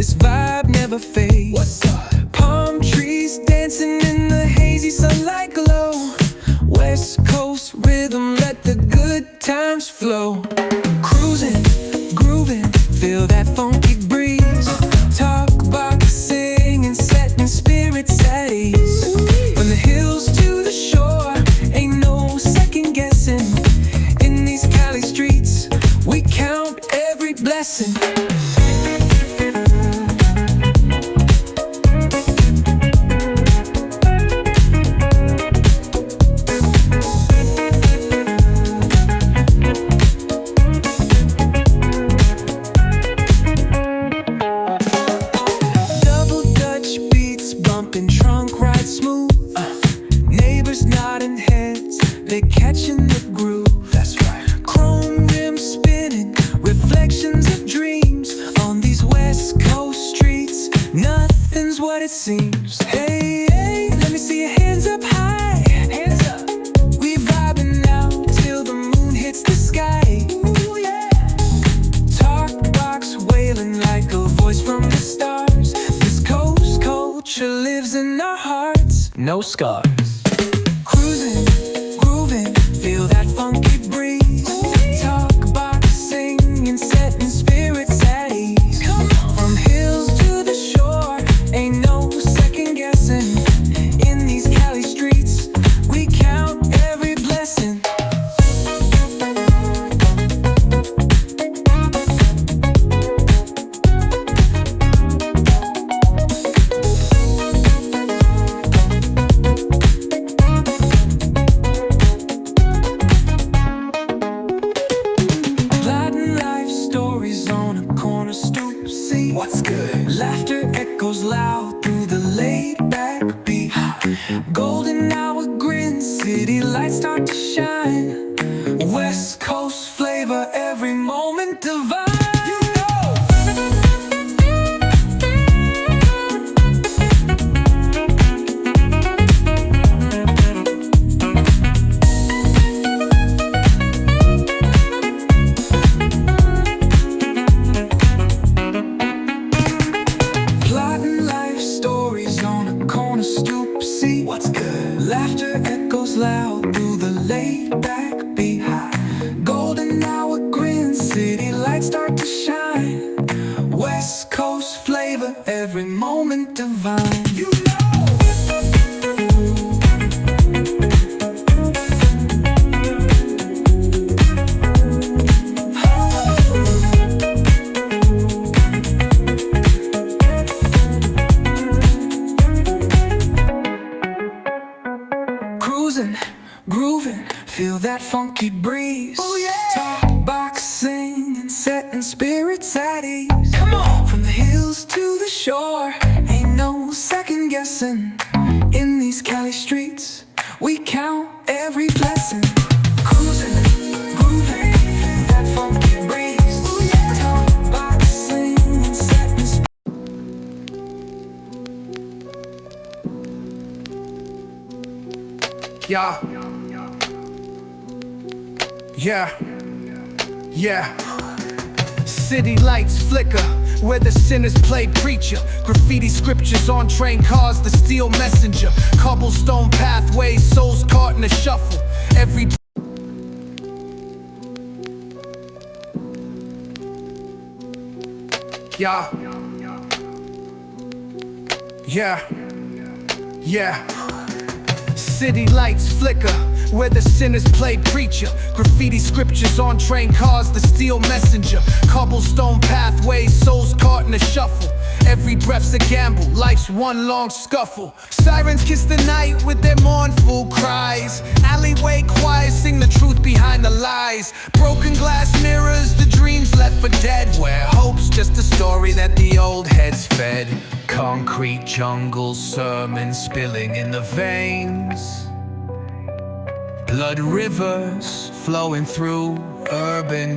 This vibe never fades. What's up? Palm trees dancing in the hazy sunlight glow. West Coast rhythm, let the good times flow. Cruising, grooving, feel that funky breeze. Talk box, singing, setting spirits at ease. From the hills to the shore, ain't no second guessing. In these Cali streets, we count every blessing. Nodding heads, they're catching the groove. That's right. Chrome rims spinning, reflections of dreams. On these West Coast streets, nothing's what it seems. Hey, hey, let me see your hands up high. Hands up. We vibing now till the moon hits the sky. Ooh, yeah. Talk box wailing like a voice from the stars. This coast culture lives in our hearts, no scars. Cruising, grooving, feel that funky breeze. Talk box, singing, setting spirits at ease. From hills to the shore, ain't no second guessing. In these Cali streets, we count every blessing. What's good? Laughter echoes loud through the laid-back beat. Golden hour grins, city lights start to shine. West Coast flavor, every moment divine. You know. What's good? Laughter echoes loud through the laid-back beat. Golden hour grins, city lights start to shine. West Coast flavor, every moment divine. You know. Cruising, grooving, feel that funky breeze. Oh yeah. Talk box, singing, setting spirits at ease. Come on. From the hills to the shore, ain't no second guessing. In these Cali streets, we count every blessing. Cruising, grooving, feel that funky breeze. Oh yeah. Talk box, singing, setting spirits. Yeah. Yeah. Yeah. City lights flicker where the sinners play preacher. Graffiti scriptures on train cars, the steel messenger. Cobblestone pathways, souls caught in a shuffle. Every Yeah. Yeah. Yeah. City lights flicker where the sinners play preacher. Graffiti scriptures on train cars, the steel messenger. Cobblestone pathways, souls caught in a shuffle. Every breath's a gamble, life's one long scuffle. Sirens kiss the night with their mournful cries. Alleyway choirs sing the truth behind the lies. Broken glass mirrors, the dreams left for dead. Where hope's just a story that the old heads fed. Concrete jungle sermons spilling in the veins. Blood rivers flowing through urban